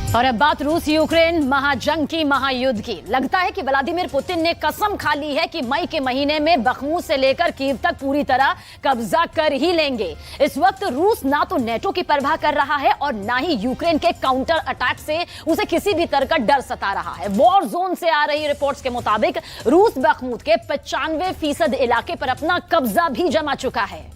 और अब बात रूस यूक्रेन महाजंग की, महायुद्ध की। लगता है कि व्लादिमीर पुतिन ने कसम खा ली है कि मई के महीने में बखमूत से लेकर कीव तक पूरी तरह कब्जा कर ही लेंगे। इस वक्त रूस ना तो नेटो की परवाह कर रहा है और ना ही यूक्रेन के काउंटर अटैक से उसे किसी भी तरह का डर सता रहा है। वॉर जोन से आ रही रिपोर्ट्स के मुताबिक रूस बखमूत के 95% इलाके पर अपना कब्जा भी जमा चुका है।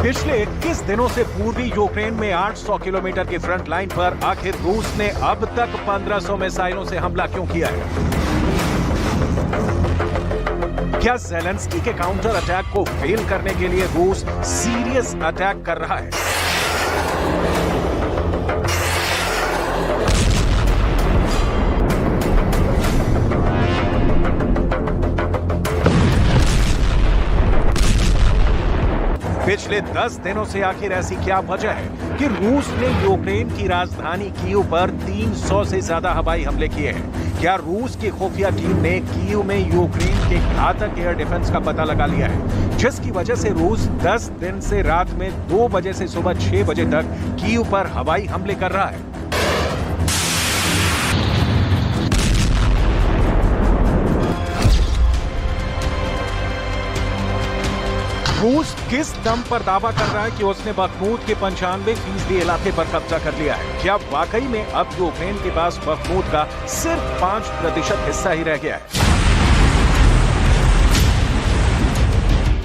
पिछले 21 दिनों से पूर्वी यूक्रेन में 800 किलोमीटर की फ्रंट लाइन पर आखिर रूस ने अब तक 1500 मिसाइलों से हमला क्यों किया है? क्या ज़ेलेंस्की के काउंटर अटैक को फेल करने के लिए रूस सीरियस अटैक कर रहा है? पिछले 10 दिनों से आखिर ऐसी क्या वजह है कि रूस ने यूक्रेन की राजधानी कीव पर 300 से ज्यादा हवाई हमले किए हैं? क्या रूस की खुफिया टीम ने कीव में यूक्रेन के घातक एयर डिफेंस का पता लगा लिया है, जिसकी वजह से रूस 10 दिन से रात में 2 बजे से सुबह 6 बजे तक कीव पर हवाई हमले कर रहा है? रूस किस दम पर दावा कर रहा है कि उसने बखमूत के 95% इलाके पर कब्जा कर लिया है? क्या वाकई में अब यूक्रेन के पास बखमूत का सिर्फ 5% हिस्सा ही रह गया है?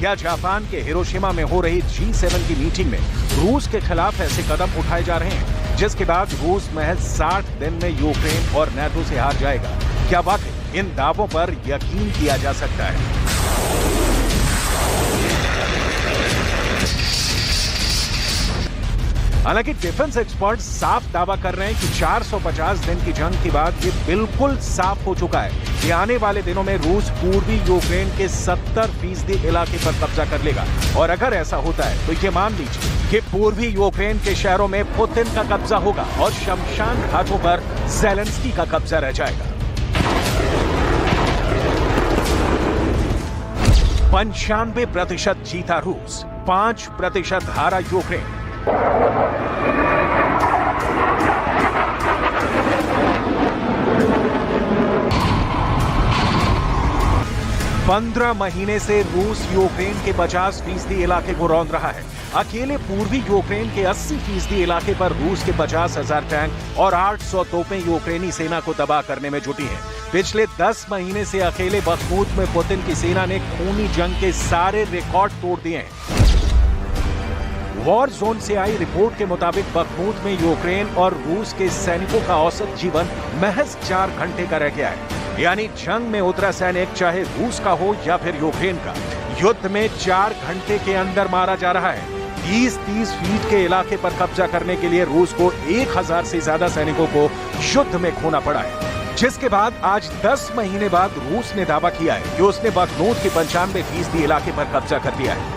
क्या जापान के हिरोशिमा में हो रही G7 की मीटिंग में रूस के खिलाफ ऐसे कदम उठाए जा रहे हैं जिसके बाद रूस महज 60 दिन में यूक्रेन और नाटो से हार जाएगा? क्या वाकई इन दावों पर यकीन किया जा सकता है? हालांकि डिफेंस एक्सपर्ट साफ दावा कर रहे हैं कि 450 दिन की जंग के बाद ये बिल्कुल साफ हो चुका है कि आने वाले दिनों में रूस पूर्वी यूक्रेन के 70% इलाके पर कब्जा कर लेगा। और अगर ऐसा होता है तो ये मान लीजिए कि पूर्वी यूक्रेन के शहरों में पुतिन का कब्जा होगा और शमशान घाटों पर ज़ेलेंस्की का कब्जा रह जाएगा। 95% जीता रूस, 5% हारा यूक्रेन। 15 महीने से रूस यूक्रेन के 50% इलाके को रौंद रहा है। अकेले पूर्वी यूक्रेन के 80% इलाके पर रूस के 50,000 टैंक और 800 तोपें यूक्रेनी सेना को तबाह करने में जुटी हैं। पिछले 10 महीने से अकेले बखमूत में पुतिन की सेना ने खूनी जंग के सारे रिकॉर्ड तोड़ दिए हैं। वॉर जोन से आई रिपोर्ट के मुताबिक बखमूत में यूक्रेन और रूस के सैनिकों का औसत जीवन महज 4 घंटे का रह गया है। यानी जंग में उतरा सैनिक चाहे रूस का हो या फिर यूक्रेन का, युद्ध में 4 घंटे के अंदर मारा जा रहा है। 30-30 फीट के इलाके पर कब्जा करने के लिए रूस को 1000 से ज्यादा सैनिकों को युद्ध में खोना पड़ा है। जिसके बाद आज 10 महीने बाद रूस ने दावा किया है कि उसने बखमूत के 95% इलाके पर कब्जा कर लिया है।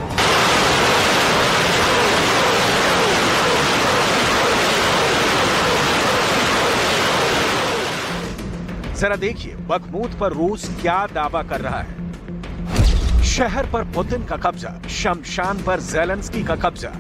जरा देखिए बखमूत पर रूस क्या दावा कर रहा है। शहर पर पुतिन का कब्जा, शमशान पर ज़ेलेंस्की का कब्जा।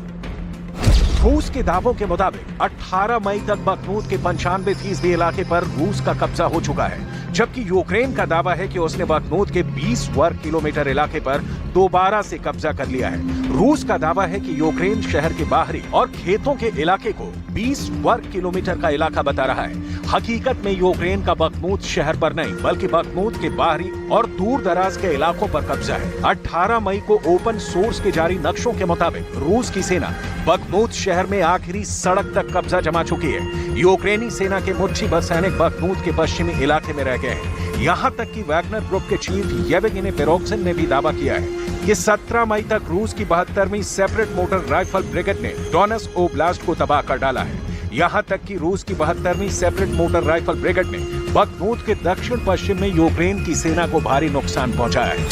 रूस के दावों के मुताबिक 18 मई तक बखमूत के 95% इलाके पर रूस का कब्जा हो चुका है, जबकि यूक्रेन का दावा है कि उसने बखमूत के 20 वर्ग किलोमीटर इलाके पर दोबारा से कब्जा कर लिया है। रूस का दावा है कि यूक्रेन शहर के बाहरी और खेतों के इलाके को 20 वर्ग किलोमीटर का इलाका बता रहा है। हकीकत में यूक्रेन का बखमूत शहर पर नहीं बल्कि बखमूत के बाहरी और दूर दराज के इलाकों पर कब्जा है। 18 मई को ओपन सोर्स के जारी नक्शों के मुताबिक रूस की सेना बखमूत शहर में आखिरी सड़क तक कब्जा जमा चुकी है। यूक्रेनी सेना के मुट्ठी भर सैनिक बखमूत के पश्चिमी इलाके में रह गए हैं। यहाँ तक कि वैगनर ग्रुप के चीफ येवगेनी पेरोक्सिन ने भी दावा किया है कि 17 मई तक रूस की 72वीं सेपरेट मोटर राइफल ब्रिगेड ने डोनेट्स्क ओब्लास्ट को तबाह कर डाला है। यहाँ तक कि रूस की 72वीं सेपरेट मोटर राइफल ब्रिगेड ने बखमूत के दक्षिण पश्चिम में यूक्रेन की सेना को भारी नुकसान पहुंचाया है।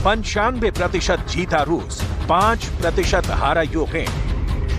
95% जीता रूस, 5% हारा यूक्रेन।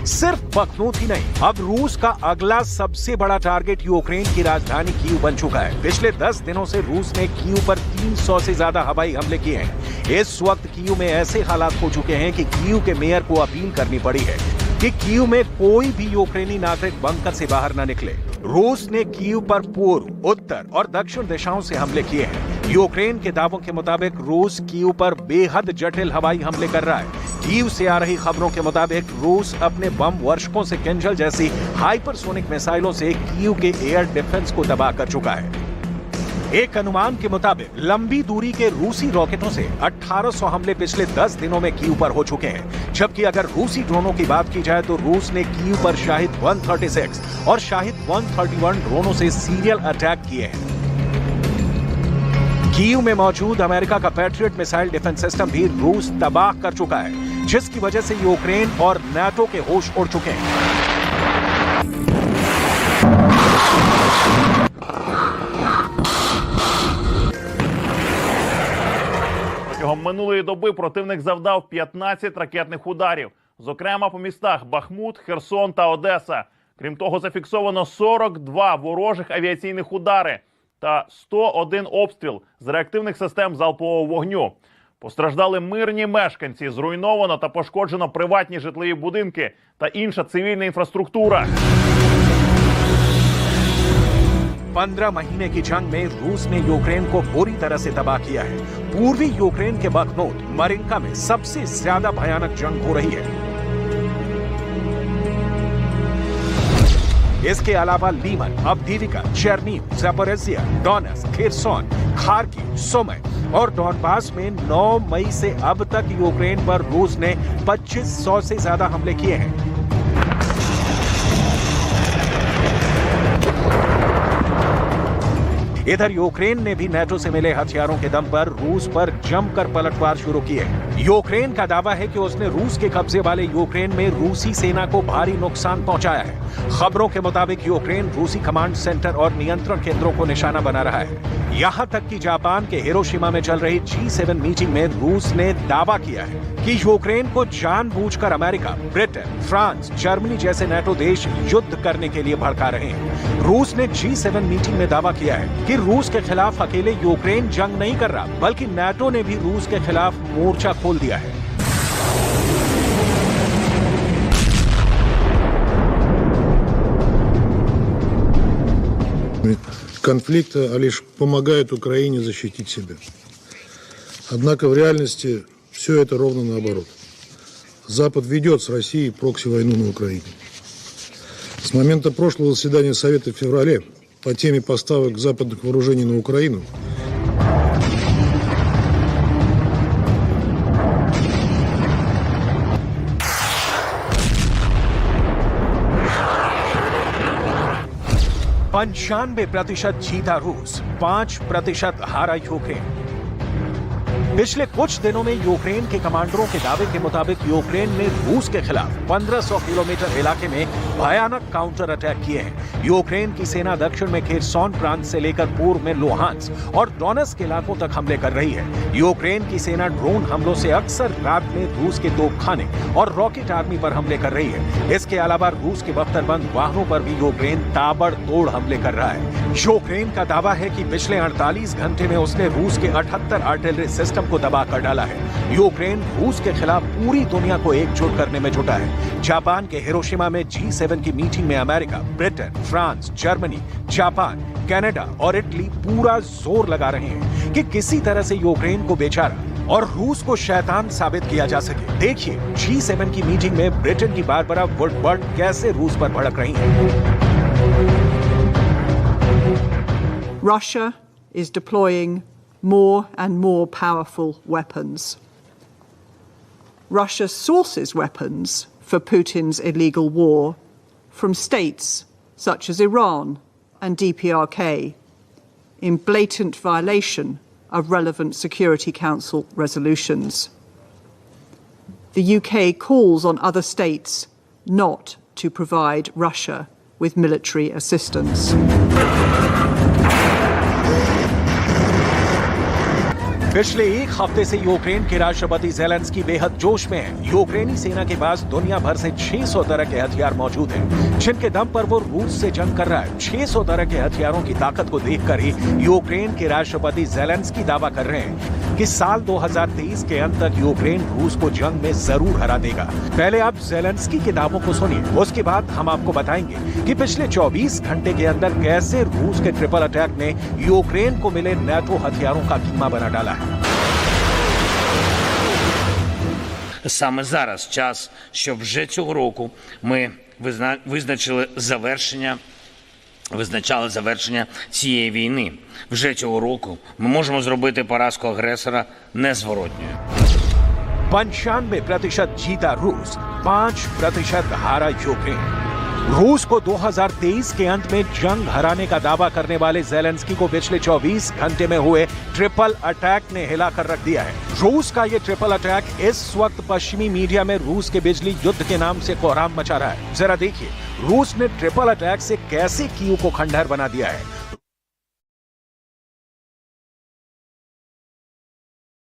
सिर्फ बखमूत ही नहीं, अब रूस का अगला सबसे बड़ा टारगेट यूक्रेन की राजधानी कीव बन चुका है। पिछले 10 दिनों से रूस ने कीव पर 300 से ज्यादा हवाई हमले किए हैं। इस वक्त कीव में ऐसे हालात हो चुके हैं कि कीव के मेयर को अपील करनी पड़ी है कि कीव में कोई भी यूक्रेनी नागरिक बंकर से बाहर न निकले। रूस ने कीव पर पूर्व, उत्तर और दक्षिण दिशाओं से हमले किए हैं। यूक्रेन के दावों के मुताबिक रूस कीव पर बेहद जटिल हवाई हमले कर रहा है। कीव से आ रही खबरों के मुताबिक रूस अपने बम वर्षकों से किंजल जैसी हाइपरसोनिक मिसाइलों से कीव के एयर डिफेंस को तबाह कर चुका है। एक अनुमान के मुताबिक लंबी दूरी के रूसी रॉकेटों से 1800 हमले पिछले 10 दिनों में कीव पर हो चुके हैं। जबकि अगर रूसी ड्रोनों की बात की जाए तो रूस ने कीव पर शाहिद 136 और शाहिद 131 ड्रोनों से सीरियल अटैक किए हैं। कीव में मौजूद अमेरिका का पैट्रियट मिसाइल डिफेंस सिस्टम भी रूस तबाह कर चुका है, जिसकी वजह से यूक्रेन और नाटो के होश उड़ चुके हैं। Протягом минулої доби противник завдав 15 ракетних ударів, зокрема по містах Бахмут, Херсон та Одеса. Крім того, зафіксовано 42 ворожих авіаційних удари та 101 обстріл з реактивних систем залпового вогню. Постраждали мирні мешканці, зруйновано та пошкоджено приватні житлові будинки та інша цивільна інфраструктура. 15 महीने की जंग में रूस ने यूक्रेन को बुरी तरह से तबाह किया है। पूर्वी यूक्रेन के बखमूत, मरिंका में सबसे ज्यादा भयानक जंग हो रही है। इसके अलावा Lyman, Avdiivka, Chernihiv, Zaporizhzhia, Donetsk, Kherson, Kharkiv, Sumy और डॉनबास में 9 मई से अब तक यूक्रेन पर रूस ने 2500 से ज्यादा हमले किए हैं। इधर यूक्रेन ने भी नाटो से मिले हथियारों के दम पर रूस पर जमकर पलटवार शुरू की है। यूक्रेन का दावा है कि उसने रूस के कब्जे वाले यूक्रेन में रूसी सेना को भारी नुकसान पहुंचाया है। खबरों के मुताबिक यूक्रेन रूसी कमांड सेंटर और नियंत्रण केंद्रों को निशाना बना रहा है। यहां तक कि जापान के हिरोशिमा में चल रही G7 मीटिंग में रूस ने दावा किया है कि यूक्रेन को जानबूझकर अमेरिका, ब्रिटेन, फ्रांस, जर्मनी जैसे नाटो देश युद्ध करने के लिए भड़का रहे हैं। रूस ने G7 मीटिंग में दावा किया है कि रूस के खिलाफ अकेले यूक्रेन जंग नहीं कर रहा, बल्कि नाटो ने भी रूस के खिलाफ मोर्चा खोल दिया है। Конфликт лишь помогает Украине защитить себя. Однако в реальности все это ровно наоборот. Запад ведет с Россией прокси-войну на Украине. С момента прошлого заседания Совета в феврале по теме поставок западных вооружений на Украину %95 जीता रूस, 5% हारा यूक्रेन। पिछले कुछ दिनों में यूक्रेन के कमांडरों के दावे के मुताबिक यूक्रेन ने रूस के खिलाफ 1500 किलोमीटर इलाके में भयानक काउंटर अटैक किए हैं। यूक्रेन की सेना दक्षिण में खेरसोन प्रांत से लेकर पूर्व में लुहांस्क और डोनेट्स्क इलाकों तक हमले कर रही है। यूक्रेन की सेना ड्रोन हमलों से अक्सर रात में रूस के तोपखाने और रॉकेट आर्मी पर हमले कर रही है। इसके अलावा रूस के बख्तरबंद वाहनों पर भी यूक्रेन ताबड़तोड़ हमले कर रहा है। यूक्रेन का दावा है कि पिछले 48 घंटे में उसने रूस के 78 आर्टिलरी सिस्टम को दबा कर डाला है। यूक्रेन रूस के खिलाफ पूरी दुनिया को एकजुट करने में जुटा है। जापान के हिरोशिमा में G7 की मीटिंग में America, Britain, France, Germany, Japan, Canada और इटली पूरा जोर लगा रहे हैं कि किसी तरह से यूक्रेन को बेचारा और रूस को शैतान साबित किया जा सके। देखिए G7 की मीटिंग में ब्रिटेन की बारबरा वुडवर्ड कैसे रूस पर भड़क रही हैं। Russia is deploying more and more powerful weapons. Russia sources weapons for Putin's illegal war from states such as Iran and DPRK in blatant violation of relevant Security Council resolutions. the UK calls on other states not to provide Russia with military assistance. पिछले एक हफ्ते से Ukraine के राष्ट्रपति Zelensky बेहद जोश में हैं। यूक्रेनी सेना के पास दुनिया भर से 600 तरह के हथियार मौजूद हैं, जिनके दम पर वो रूस से जंग कर रहा है। 600 तरह के हथियारों की ताकत को देखकर ही यूक्रेन के राष्ट्रपति ज़ेलेंस्की दावा कर रहे हैं कि साल 2023 के अंत तक यूक्रेन रूस को जंग में जरूर हरा देगा। पहले आप ज़ेलेंस्की के दावों को सुनिए, उसके बाद हम आपको बताएंगे कि पिछले 24 घंटे के अंदर कैसे रूस के ट्रिपल अटैक ने यूक्रेन को मिले नेटो हथियारों का कीमा बना डाला है। Саме зараз час, щоб вже цього року ми визначали завершення цієї війни. Вже цього року ми можемо зробити поразку агресора незворотньою. 95% जीता रूस, 5% हारा यूक्रेन। रूस को 2023 के अंत में जंग हराने का दावा करने वाले ज़ेलेंस्की को पिछले 24 घंटे में हुए ट्रिपल अटैक ने हिलाकर रख दिया है। रूस का ये ट्रिपल अटैक इस वक्त पश्चिमी मीडिया में रूस के बिजली युद्ध के नाम से कोहराम मचा रहा है। जरा देखिए रूस ने ट्रिपल अटैक से कैसे कीव को खंडहर बना दिया है।